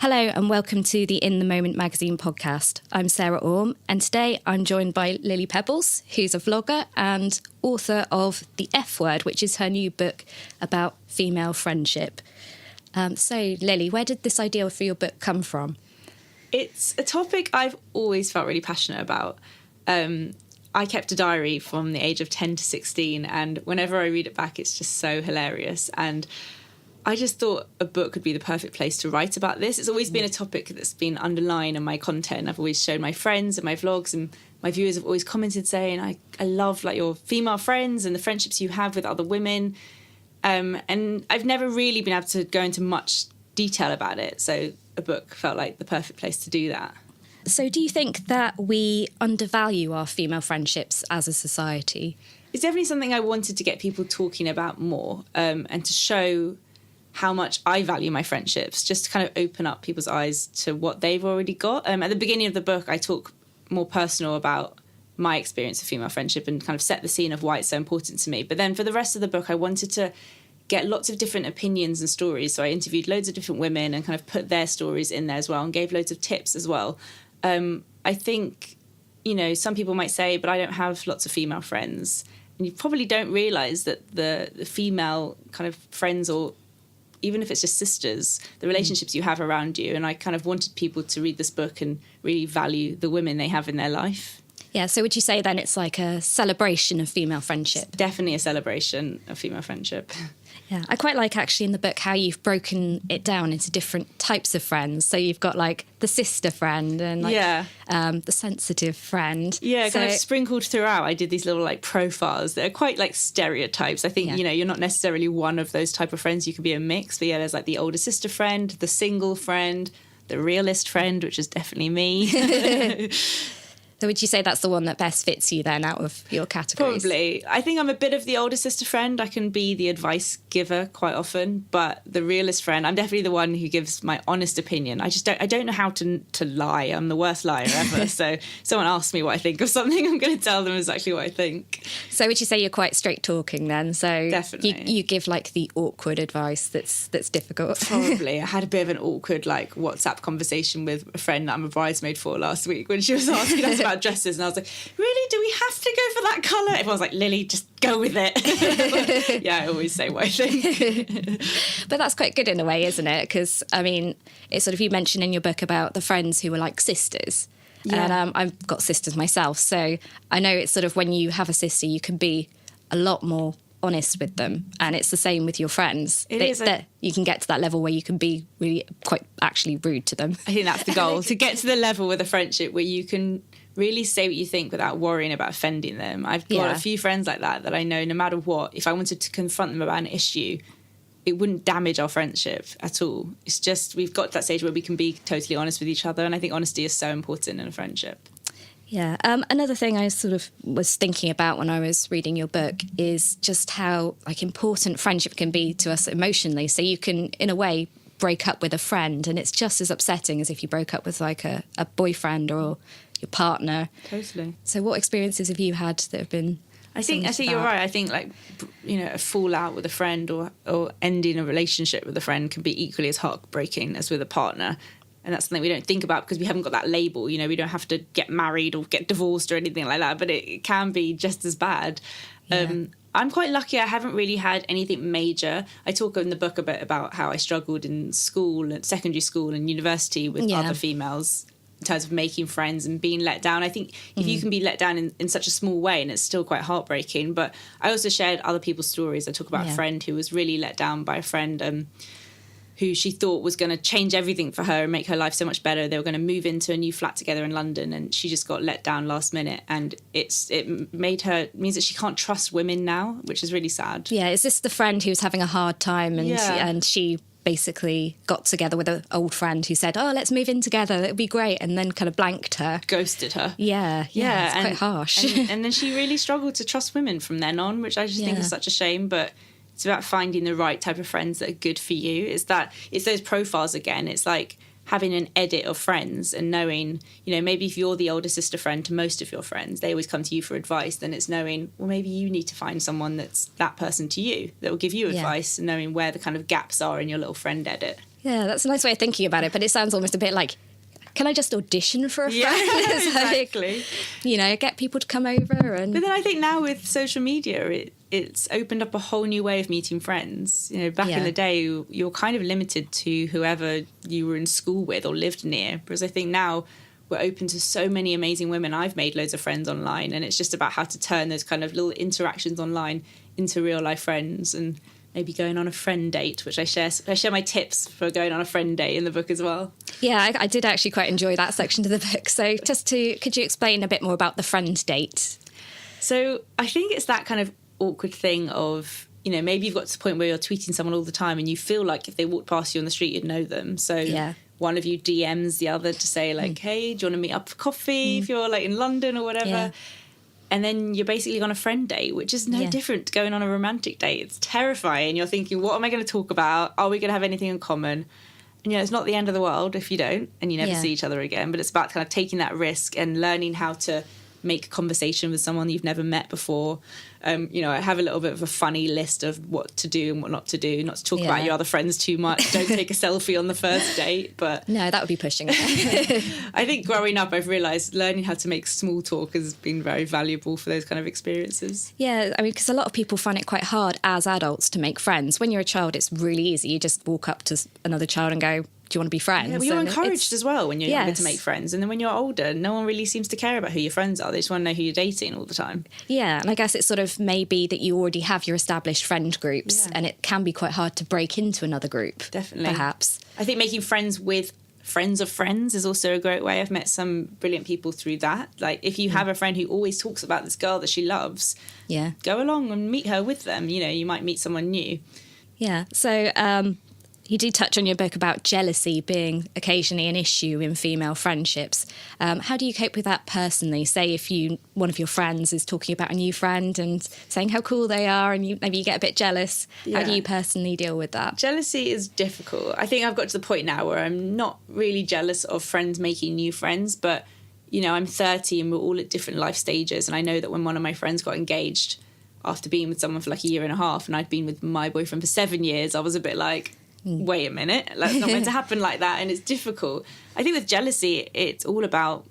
Hello and welcome to the In the Moment magazine podcast. I'm Sarah Orme and today I'm joined by Lily Pebbles, who's a vlogger and author of The F Word, which is her new book about female friendship. So Lily, where did this idea for your book come from? It's a topic I've always felt really passionate about. I kept a diary from the age of 10 to 16 and whenever I read it back it's just so hilarious, and I just thought a book would be the perfect place to write about this. It's always been a topic that's been underlined in my content. I've always shown my friends and my vlogs, and my viewers have always commented saying, I love like your female friends and the friendships you have with other women. And I've never really been able to go into much detail about it. So a book felt like the perfect place to do that. So do you think that we undervalue our female friendships as a society? It's definitely something I wanted to get people talking about more, and to show how much I value my friendships, just to kind of open up people's eyes to what they've already got. At the beginning of the book, I talk more personal about my experience of female friendship and kind of set the scene of why it's so important to me. But then for the rest of the book, I wanted to get lots of different opinions and stories. So I interviewed loads of different women and kind of put their stories in there as well and gave loads of tips as well. I think, some people might say, but I don't have lots of female friends. And you probably don't realise that the female kind of friends, or even if it's just sisters, the relationships you have around you. And I kind of wanted people to read this book and really value the women they have in their life. Yeah, so would you say then it's like a celebration of female friendship? It's definitely a celebration of female friendship. Yeah, I quite like actually in the book how you've broken it down into different types of friends. So you've got like the sister friend and the sensitive friend. Yeah, kind of sprinkled throughout. I did these little like profiles that are quite like stereotypes. I think, you're not necessarily one of those type of friends. You could be a mix. But yeah, there's like the older sister friend, the single friend, the realist friend, which is definitely me. So would you say that's the one that best fits you then out of your categories? Probably. I think I'm a bit of the older sister friend. I can be the advice giver quite often, but the realist friend, I'm definitely the one who gives my honest opinion. I don't know how to lie. I'm the worst liar ever. So if someone asks me what I think of something, I'm going to tell them exactly what I think. So would you say you're quite straight talking then? So definitely. You give like the awkward advice that's difficult. Probably. I had a bit of an awkward like WhatsApp conversation with a friend that I'm a bridesmaid for last week when she was asking us about dresses, and I was like, really, do we have to go for that colour? Everyone's like, Lily, just go with it. Yeah, I always say what I think. But that's quite good in a way, isn't it? Because I mean, it's sort of, you mentioned in your book about the friends who were like sisters. Yeah. And I've got sisters myself, so I know it's sort of when you have a sister you can be a lot more honest with them, and it's the same with your friends. You can get to that level where you can be really quite actually rude to them. I think that's the goal, to get to the level with a friendship where you can really say what you think without worrying about offending them. I've got a few friends like that I know no matter what, if I wanted to confront them about an issue, it wouldn't damage our friendship at all. It's just we've got to that stage where we can be totally honest with each other, and I think honesty is so important in a friendship. Yeah. Another thing I sort of was thinking about when I was reading your book is just how like important friendship can be to us emotionally. So you can, in a way, break up with a friend and it's just as upsetting as if you broke up with like a boyfriend or your partner. Totally. So what experiences have you had that have been... I think you're right. I think like, a fallout with a friend or ending a relationship with a friend can be equally as heartbreaking as with a partner. And that's something we don't think about because we haven't got that label. We don't have to get married or get divorced or anything like that, but it can be just as bad. Yeah. I'm quite lucky. I haven't really had anything major. I talk in the book a bit about how I struggled in school, at secondary school and university with other females in terms of making friends and being let down. I think if you can be let down in such a small way, and it's still quite heartbreaking, but I also shared other people's stories. I talk about a friend who was really let down by a friend who she thought was going to change everything for her and make her life so much better. They were going to move into a new flat together in London, and she just got let down last minute. And it means that she can't trust women now, which is really sad. Yeah, is this the friend who was having a hard time and she basically got together with an old friend who said, oh, let's move in together, it'd be great, and then kind of blanked her. Ghosted her. Yeah, it's quite harsh. And then she really struggled to trust women from then on, which I just think is such a shame, but... It's about finding the right type of friends that are good for you. It's those profiles again. It's like having an edit of friends and knowing, maybe if you're the older sister friend to most of your friends, they always come to you for advice, then it's knowing, well, maybe you need to find someone that's that person to you, that will give you advice, and knowing where the kind of gaps are in your little friend edit. Yeah, that's a nice way of thinking about it, but it sounds almost a bit like, can I just audition for a friend? Yeah, exactly. Like, get people to come over. But then I think now with social media, it's opened up a whole new way of meeting friends. Back in the day, you're kind of limited to whoever you were in school with or lived near. Whereas I think now we're open to so many amazing women. I've made loads of friends online, and it's just about how to turn those kind of little interactions online into real life friends, and maybe going on a friend date, which I share my tips for going on a friend date in the book as well. Yeah, I did actually quite enjoy that section of the book. So could you explain a bit more about the friend date? So I think it's that kind of awkward thing of, maybe you've got to the point where you're tweeting someone all the time and you feel like if they walked past you on the street, you'd know them. So one of you DMs the other to say like, hey, do you want to meet up for coffee if you're like in London or whatever? Yeah. And then you're basically on a friend date, which is no different to going on a romantic date. It's terrifying. You're thinking, what am I going to talk about? Are we going to have anything in common? And, it's not the end of the world if you don't and you never see each other again. But it's about kind of taking that risk and learning how to make a conversation with someone you've never met before. I have a little bit of a funny list of what to do and what not to do. Not to talk about your other friends too much. Don't take a selfie on the first date. But no, that would be pushing it. I think growing up, I've realised learning how to make small talk has been very valuable for those kind of experiences. Yeah, I mean, because a lot of people find it quite hard as adults to make friends. When you're a child, it's really easy. You just walk up to another child and go, do you want to be friends? Yeah, well, you're encouraged as well when you're younger to make friends. And then when you're older, no one really seems to care about who your friends are. They just want to know who you're dating all the time. Yeah, and I guess it's sort of maybe that you already have your established friend groups and it can be quite hard to break into another group. Definitely. Perhaps. I think making friends with friends of friends is also a great way. I've met some brilliant people through that. Like if you have a friend who always talks about this girl that she loves, go along and meet her with them. You might meet someone new. Yeah, so you do touch on your book about jealousy being occasionally an issue in female friendships. How do you cope with that personally? Say if one of your friends is talking about a new friend and saying how cool they are and maybe you get a bit jealous. How do you personally deal with that? Jealousy is difficult. I think I've got to the point now where I'm not really jealous of friends making new friends, but, I'm 30 and we're all at different life stages. And I know that when one of my friends got engaged after being with someone for like a year and a half and I'd been with my boyfriend for 7 years, I was a bit like, wait a minute, it's not meant to happen like that, and it's difficult. I think with jealousy, it's all about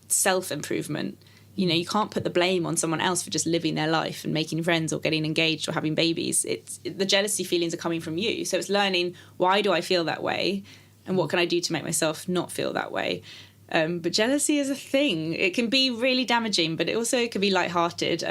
self-improvement. You can't put the blame on someone else for just living their life and making friends or getting engaged or having babies. The jealousy feelings are coming from you. So it's learning, why do I feel that way? And what can I do to make myself not feel that way? But jealousy is a thing. It can be really damaging, but it also can be lighthearted.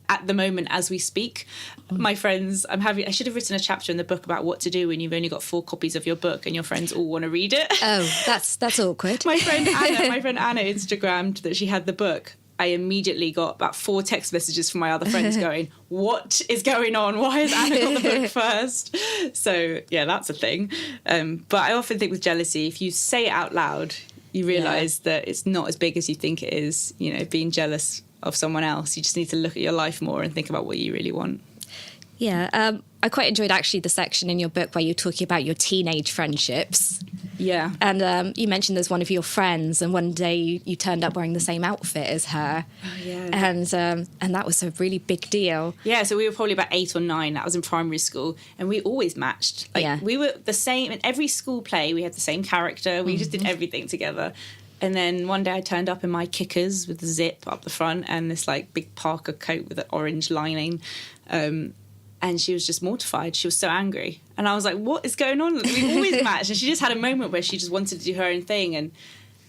At the moment, as we speak, my friends, I should have written a chapter in the book about what to do when you've only got 4 copies of your book and your friends all want to read it. Oh, that's awkward. My friend Anna Instagrammed that she had the book. I immediately got about 4 text messages from my other friends going, what is going on? Why has Anna got the book first? So, yeah, that's a thing. But I often think with jealousy, if you say it out loud, you realise that it's not as big as you think it is, being jealous of someone else. You just need to look at your life more and think about what you really want. Yeah, I quite enjoyed actually the section in your book where you're talking about your teenage friendships. Yeah. And you mentioned there's one of your friends and one day you turned up wearing the same outfit as her. Oh, yeah. And that was a really big deal. Yeah, so we were probably about 8 or 9. That was in primary school. And we always matched. We were the same. In every school play, we had the same character. We just did everything together. And then one day I turned up in my kickers with the zip up the front and this big Parker coat with an orange lining. And she was just mortified. She was so angry. And I was like, what is going on? We always match. And she just had a moment where she just wanted to do her own thing.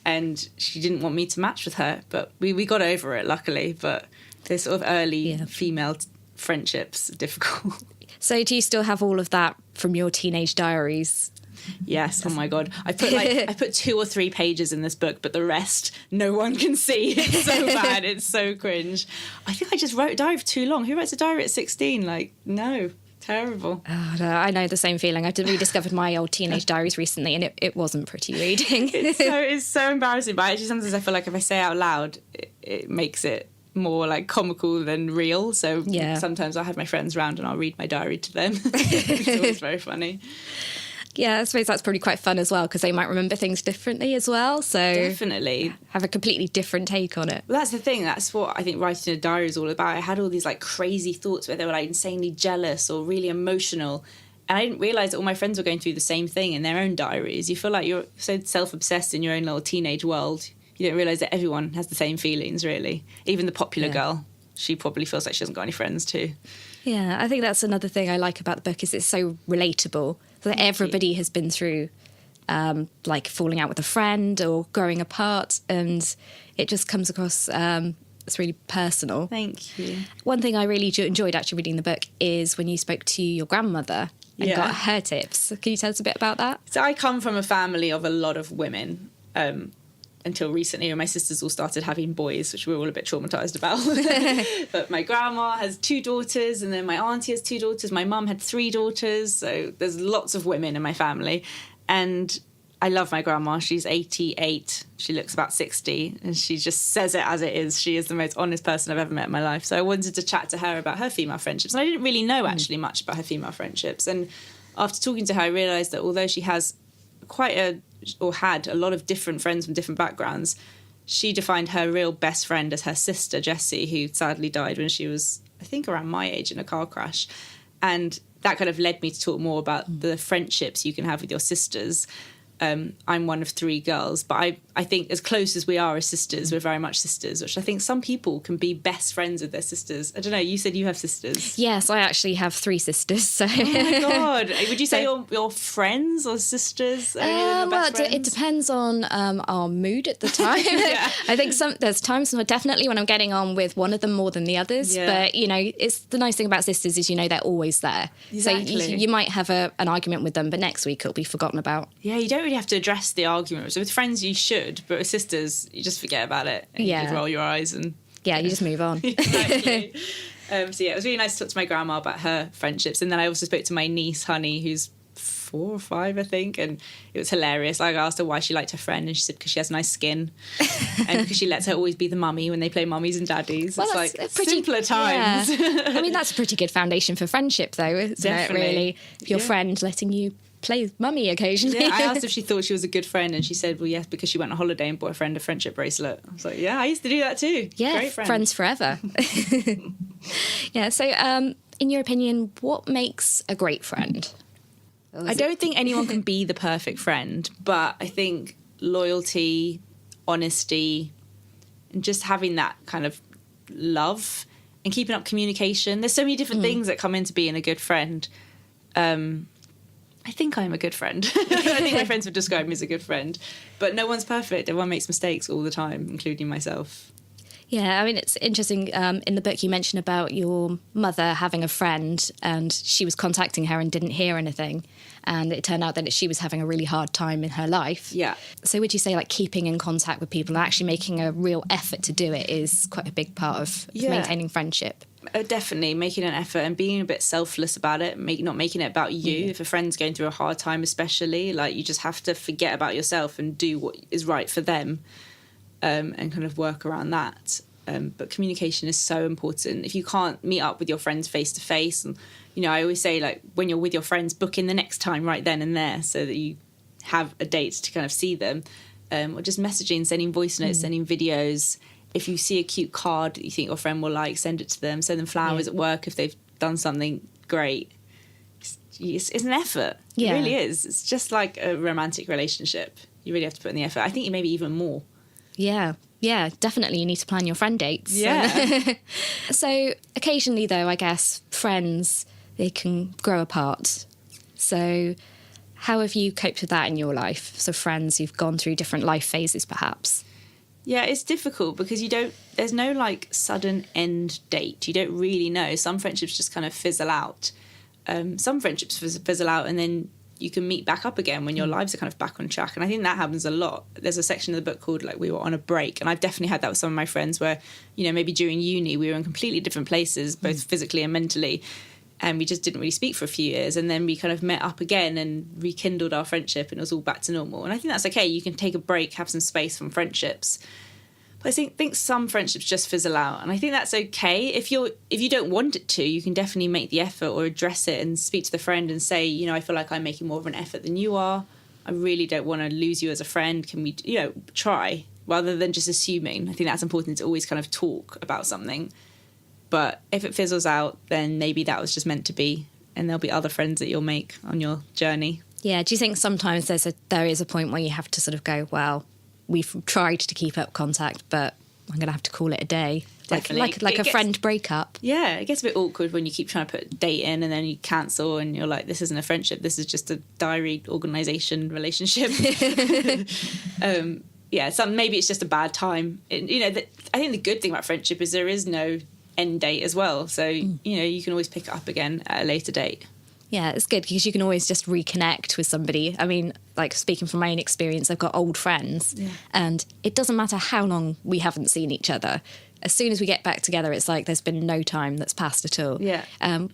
And she didn't want me to match with her. But we got over it, luckily. But the sort of early female friendships are difficult. So do you still have all of that from your teenage diaries? Yes. Oh my God. I put 2 or 3 pages in this book, but the rest no one can see. It's so bad. It's so cringe. I think I just wrote a diary for too long. Who writes a diary at 16? No. Terrible. Oh, no, I know the same feeling. I've rediscovered my old teenage diaries recently and it wasn't pretty reading. It's so embarrassing. But actually sometimes I feel like if I say it out loud, it makes it more comical than real. So sometimes I'll have my friends round and I'll read my diary to them. It's always very funny. Yeah, I suppose that's probably quite fun as well because they might remember things differently as well. So definitely have a completely different take on it. Well, that's the thing. That's what I think writing a diary is all about. I had all these crazy thoughts where they were insanely jealous or really emotional. And I didn't realise that all my friends were going through the same thing in their own diaries. You feel like you're so self-obsessed in your own little teenage world. You don't realise that everyone has the same feelings, really. Even the popular girl, she probably feels like she hasn't got any friends too. Yeah, I think that's another thing I like about the book is it's so relatable. That everybody has been through like falling out with a friend or growing apart, and it just comes across it's really personal. Thank you. One thing I really enjoyed actually reading the book is when you spoke to your grandmother and got her tips. Can you tell us a bit about that? So I come from a family of a lot of women. Until recently, when my sisters all started having boys, which we were all a bit traumatised about. But my grandma has 2 daughters, and then my auntie has 2 daughters. My mum had 3 daughters, so there's lots of women in my family. And I love my grandma. She's 88. She looks about 60, and she just says it as it is. She is the most honest person I've ever met in my life. So I wanted to chat to her about her female friendships. And I didn't really know actually much about her female friendships. And after talking to her, I realised that although she has had a lot of different friends from different backgrounds, she defined her real best friend as her sister Jessie, who sadly died when she was, I think, around my age in a car crash. And that kind of led me to talk more about the friendships you can have with your sisters. I'm one of 3 girls, but I think as close as we are as sisters, we're very much sisters, which I think some people can be best friends with their sisters. I don't know, you said you have sisters. Yes, I actually have 3 sisters. So. Oh my God. Would you say you're friends or sisters? It depends on our mood at the time. I think there's times definitely when I'm getting on with one of them more than the others. But, it's the nice thing about sisters is, they're always there. Exactly. So you might have an argument with them, but next week it'll be forgotten about. Yeah, you don't really have to address the argument. So with friends you should, but with sisters you just forget about it and you just roll your eyes and you just move on. Exactly. So it was really nice to talk to my grandma about her friendships, and then I also spoke to my niece Honey, who's 4 or 5 I think, and it was hilarious. I asked her why she liked her friend, and she said because she has nice skin and because she lets her always be the mummy when they play mummies and daddies. Well, it's like simpler times. I mean, that's a pretty good foundation for friendship though, isn't Definitely. it, really? Your friend letting you play mummy occasionally. I asked if she thought she was a good friend, and she said, well, yes, because she went on holiday and bought a friend a friendship bracelet. I was like, yeah, I used to do that too. Yeah, great friend. Friends forever. So in your opinion, what makes a great friend? I don't think anyone can be the perfect friend, but I think loyalty, honesty, and just having that kind of love and keeping up communication. There's so many different things that come into being a good friend. I think I'm a good friend. I think my friends would describe me as a good friend. But no one's perfect. Everyone makes mistakes all the time, including myself. Yeah, I mean, it's interesting. In the book, you mentioned about your mother having a friend and she was contacting her and didn't hear anything. And it turned out that she was having a really hard time in her life. Yeah. So would you say, like, keeping in contact with people and actually making a real effort to do it is quite a big part of maintaining friendship? Definitely making an effort and being a bit selfless about it, not making it about you. If a friend's going through a hard time especially, like, you just have to forget about yourself and do what is right for them, and kind of work around that. But communication is so important. If you can't meet up with your friends face to face, and I always say, like, when you're with your friends, book in the next time right then and there so that you have a date to kind of see them, or just messaging, sending voice notes, sending videos. If you see a cute card that you think your friend will like, send it to them. Send them flowers at work if they've done something great. It's an effort. It really is. It's just like a romantic relationship. You really have to put in the effort. I think maybe even more. Yeah, definitely. You need to plan your friend dates. Yeah. So occasionally, though, I guess friends, they can grow apart. So how have you coped with that in your life? So friends, you've gone through different life phases, perhaps. Yeah, it's difficult because there's no like sudden end date. You don't really know. Some friendships just kind of fizzle out. Some friendships fizzle out and then you can meet back up again when your lives are kind of back on track. And I think that happens a lot. There's a section of the book called like We Were on a Break. And I've definitely had that with some of my friends where, maybe during uni we were in completely different places, both physically and mentally. And we just didn't really speak for a few years. And then we kind of met up again and rekindled our friendship and it was all back to normal. And I think that's okay. You can take a break, have some space from friendships. But I think some friendships just fizzle out. And I think that's okay. If you don't want it to, you can definitely make the effort or address it and speak to the friend and say, I feel like I'm making more of an effort than you are. I really don't want to lose you as a friend. Can we, try rather than just assuming? I think that's important to always kind of talk about something. But if it fizzles out, then maybe that was just meant to be and there'll be other friends that you'll make on your journey. Yeah. Do you think sometimes there is a point where you have to sort of go, well, we've tried to keep up contact, but I'm going to have to call it a day? Definitely. Like a friend breakup. Yeah, it gets a bit awkward when you keep trying to put a date in and then you cancel and you're like, this isn't a friendship, this is just a diary organisation relationship. Maybe it's just a bad time. I think the good thing about friendship is there is no end date as well. So, you can always pick it up again at a later date. Yeah, it's good because you can always just reconnect with somebody. I mean, like speaking from my own experience, I've got old friends and it doesn't matter how long we haven't seen each other. As soon as we get back together, it's like there's been no time that's passed at all. Yeah.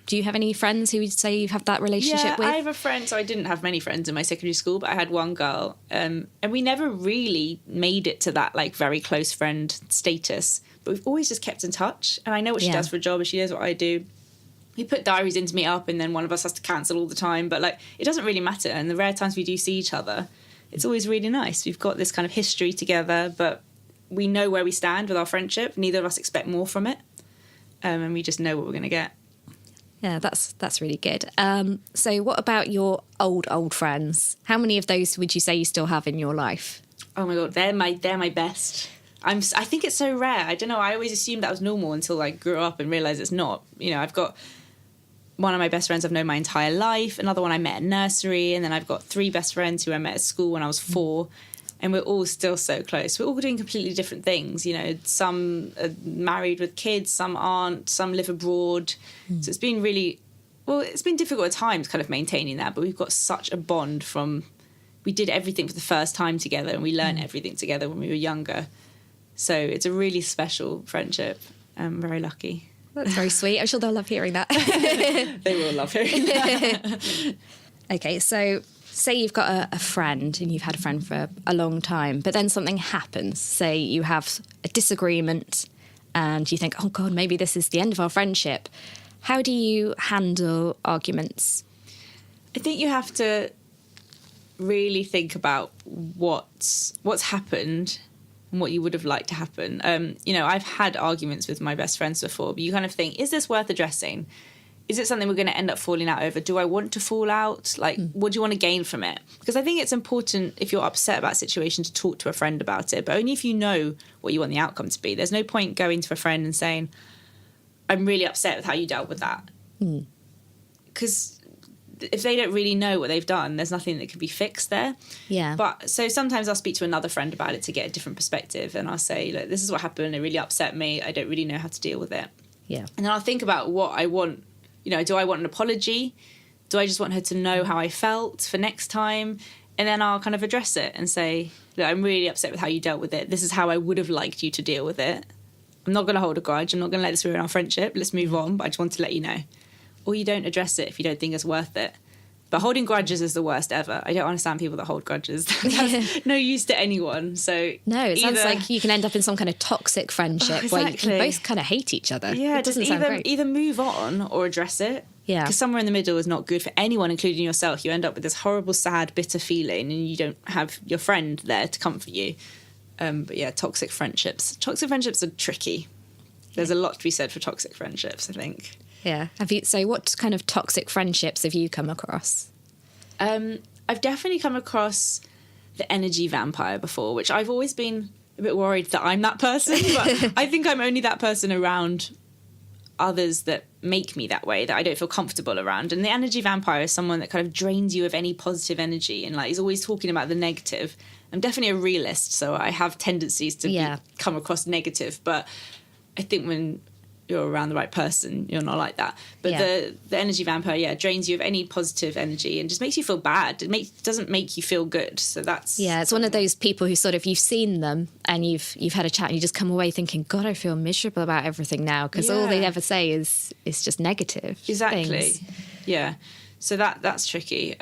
Do you have any friends who would say you have that relationship with? I have a friend. So I didn't have many friends in my secondary school, but I had one girl. And we never really made it to that like very close friend status. But we've always just kept in touch. And I know what she does for a job and she knows what I do. We put diaries in to meet up and then one of us has to cancel all the time. But like it doesn't really matter. And the rare times we do see each other, it's always really nice. We've got this kind of history together, but we know where we stand with our friendship. Neither of us expect more from it. And we just know what we're going to get. Yeah, that's really good. So what about your old friends? How many of those would you say you still have in your life? Oh my God, they're my best. I think it's so rare. I don't know. I always assumed that was normal until I grew up and realised it's not. I've got one of my best friends I've known my entire life, another one I met at nursery, and then I've got 3 best friends who I met at school when I was 4. And we're all still so close. We're all doing completely different things. Some are married with kids, some aren't, some live abroad. So it's been it's been difficult at times kind of maintaining that, but we've got such a bond we did everything for the first time together and we learned everything together when we were younger. So it's a really special friendship. I'm very lucky. That's very sweet. I'm sure they'll love hearing that. They will love hearing that. Okay, so say you've got a friend and you've had a friend for a long time, but then something happens. Say you have a disagreement and you think, oh God, maybe this is the end of our friendship. How do you handle arguments? I think you have to really think about what's happened and what you would have liked to happen. I've had arguments with my best friends before, but you kind of think, is this worth addressing? Is it something we're going to end up falling out over? Do I want to fall out? Like, what do you want to gain from it? Because I think it's important if you're upset about a situation to talk to a friend about it, but only if you know what you want the outcome to be. There's no point going to a friend and saying, I'm really upset with how you dealt with that. Because if they don't really know what they've done, there's nothing that can be fixed there. Yeah. But so sometimes I'll speak to another friend about it to get a different perspective, and I'll say, look, this is what happened. It really upset me. I don't really know how to deal with it. Yeah. And then I'll think about what I want. Do I want an apology? Do I just want her to know how I felt for next time? And then I'll kind of address it and say, look, I'm really upset with how you dealt with it. This is how I would have liked you to deal with it. I'm not going to hold a grudge. I'm not going to let this ruin our friendship. Let's move on. But I just want to let you know. Or you don't address it if you don't think it's worth it. But holding grudges is the worst ever. I don't understand people that hold grudges. That's no use to anyone. So no, it sounds like you can end up in some kind of toxic friendship where you can both kind of hate each other. Yeah, it doesn't sound great. Either move on or address it. Yeah. Because somewhere in the middle is not good for anyone, including yourself. You end up with this horrible, sad, bitter feeling and you don't have your friend there to comfort you. But yeah, toxic friendships. Toxic friendships are tricky. There's a lot to be said for toxic friendships, I think. Yeah. So what kind of toxic friendships have you come across? I've definitely come across the energy vampire before, which I've always been a bit worried that I'm that person, but I think I'm only that person around others that make me that way, that I don't feel comfortable around. And the energy vampire is someone that kind of drains you of any positive energy and like is always talking about the negative. I'm definitely a realist, so I have tendencies to come across negative, but I think when you're around the right person, you're not like that. But the energy vampire, drains you of any positive energy and just makes you feel bad. It doesn't make you feel good. So that's... Yeah, it's one of those people who sort of, you've seen them and you've had a chat and you just come away thinking, God, I feel miserable about everything now, because all they ever say is just negative Exactly. things. Yeah. So that's tricky.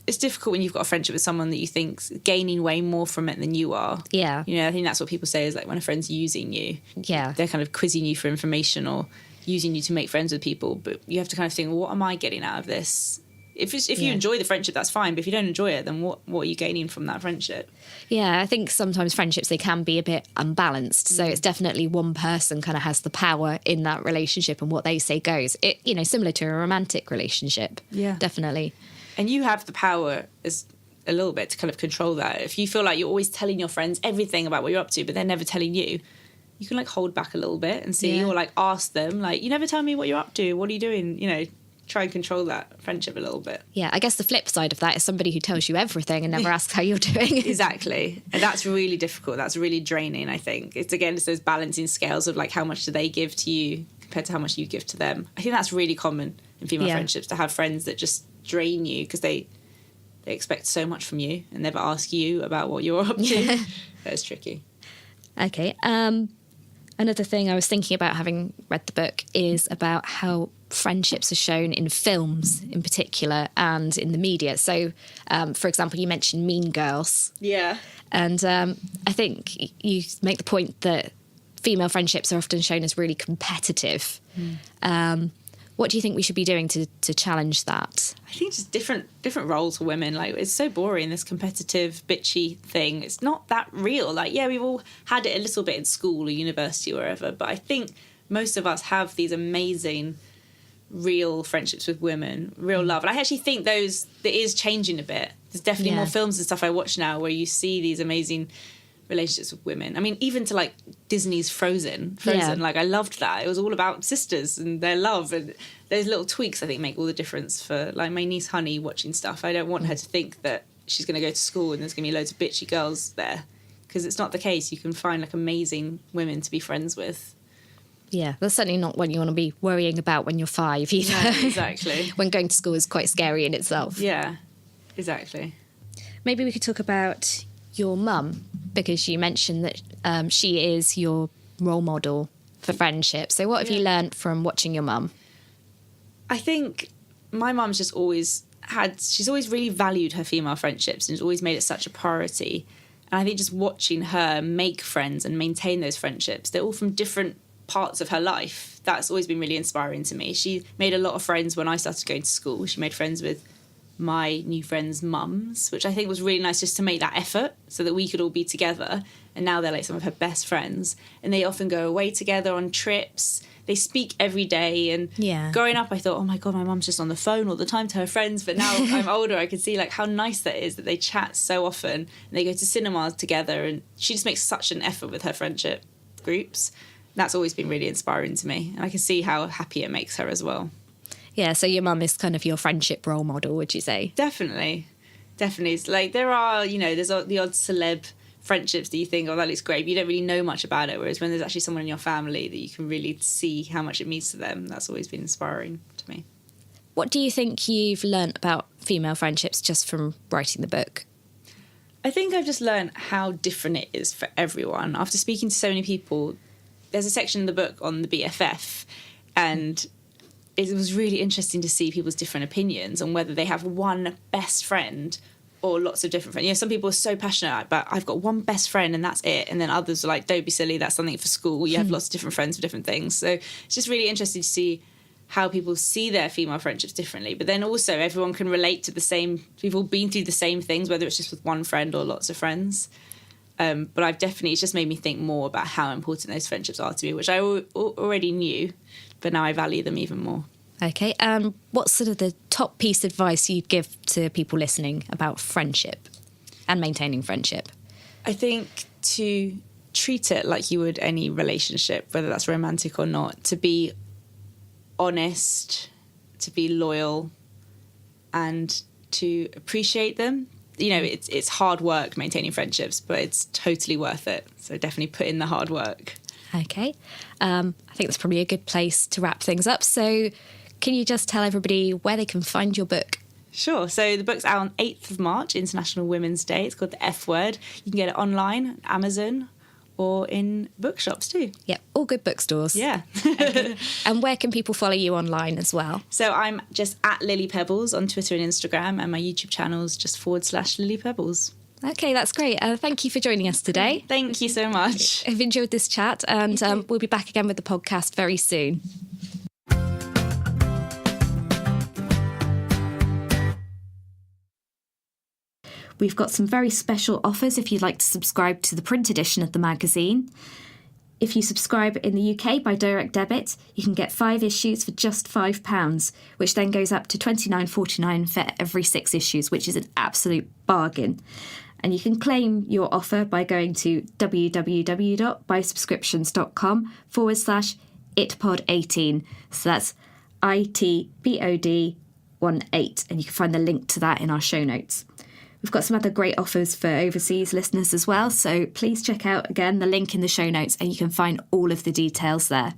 It's difficult when you've got a friendship with someone that you think's gaining way more from it than you are. Yeah. I think that's what people say is like when a friend's using you. Yeah. They're kind of quizzing you for information or using you to make friends with people. But you have to kind of think, well, what am I getting out of this? If you enjoy the friendship, that's fine. But if you don't enjoy it, then what are you gaining from that friendship? Yeah, I think sometimes friendships, they can be a bit unbalanced. So it's definitely one person kind of has the power in that relationship, and what they say goes. It, similar to a romantic relationship. Yeah. Definitely. And you have the power as a little bit to kind of control that. If you feel like you're always telling your friends everything about what you're up to, but they're never telling you, you can like hold back a little bit and see, or like ask them, like, you never tell me what you're up to. What are you doing? Try and control that friendship a little bit. Yeah, I guess the flip side of that is somebody who tells you everything and never asks how you're doing. Exactly. And that's really difficult. That's really draining, I think. It's those balancing scales of like how much do they give to you compared to how much you give to them. I think that's really common in female friendships, to have friends that just drain you because they expect so much from you and never ask you about what you're up to. That's tricky. Okay. Another thing I was thinking about, having read the book, is about how friendships are shown in films in particular and in the media. So, for example, you mentioned Mean Girls. Yeah. And I think you make the point that female friendships are often shown as really competitive. What do you think we should be doing to challenge that? I think just different roles for women. Like, it's so boring, this competitive, bitchy thing. It's not that real. Like, yeah, we've all had it a little bit in school or university or wherever, but I think most of us have these amazing, real friendships with women, real love. And I actually think that is changing a bit. There's definitely more films and stuff I watch now where you see these amazing relationships with women. I mean, even to like Disney's Frozen, like I loved that. It was all about sisters and their love, and those little tweaks I think make all the difference for like my niece Honey watching stuff. I don't want her to think that she's going to go to school and there's going to be loads of bitchy girls there, because it's not the case. You can find like amazing women to be friends with. Yeah, that's certainly not what you want to be worrying about when you're 5 either. No, exactly. When going to school is quite scary in itself. Yeah, exactly. Maybe we could talk about your mum, because you mentioned that she is your role model for friendship. So what have you learnt from watching your mum? I think my mum's just she's always really valued her female friendships and has always made it such a priority. And I think just watching her make friends and maintain those friendships, they're all from different parts of her life. That's always been really inspiring to me. She made a lot of friends when I started going to school. She made friends with my new friends' mums, which I think was really nice, just to make that effort so that we could all be together. And now they're like some of her best friends, and they often go away together on trips. They speak every day. And growing up, I thought, oh my God, my mum's just on the phone all the time to her friends. But now I'm older, I can see like how nice that is, that they chat so often and they go to cinemas together. And she just makes such an effort with her friendship groups. That's always been really inspiring to me. And I can see how happy it makes her as well. Yeah, so your mum is kind of your friendship role model, would you say? Definitely. It's like there are, there's the odd celeb friendships that you think, oh, that looks great, but you don't really know much about it. Whereas when there's actually someone in your family that you can really see how much it means to them, that's always been inspiring to me. What do you think you've learnt about female friendships just from writing the book? I think I've just learned how different it is for everyone. After speaking to so many people, there's a section in the book on the BFF, and it was really interesting to see people's different opinions on whether they have one best friend or lots of different friends. Some people are so passionate about, I've got one best friend and that's it. And then others are like, don't be silly, that's something for school. You have lots of different friends for different things. So it's just really interesting to see how people see their female friendships differently. But then also everyone can relate to the same, we've all been through the same things, whether it's just with one friend or lots of friends. But it's just made me think more about how important those friendships are to me, which I already knew, but now I value them even more. Okay, what's sort of the top piece of advice you'd give to people listening about friendship and maintaining friendship? I think to treat it like you would any relationship, whether that's romantic or not, to be honest, to be loyal, and to appreciate them. It's hard work maintaining friendships, but it's totally worth it. So definitely put in the hard work. Okay, I think that's probably a good place to wrap things up. So can you just tell everybody where they can find your book? Sure. So the book's out on 8th of March, International Women's Day. It's called The F Word. You can get it online, Amazon, or in bookshops too. Yep, all good bookstores. Yeah. And where can people follow you online as well? So I'm just at Lily Pebbles on Twitter and Instagram, and my YouTube channel's just /Lily Pebbles. Okay, that's great. Thank you for joining us today. Thank you so much. I've enjoyed this chat, and we'll be back again with the podcast very soon. We've got some very special offers if you'd like to subscribe to the print edition of the magazine. If you subscribe in the UK by direct debit, you can get 5 issues for just £5, which then goes up to £29.49 for every 6 issues, which is an absolute bargain. And you can claim your offer by going to www.buysubscriptions.com/itpod18. So that's ITPOD18, and you can find the link to that in our show notes. We've got some other great offers for overseas listeners as well, so please check out, again, the link in the show notes and you can find all of the details there.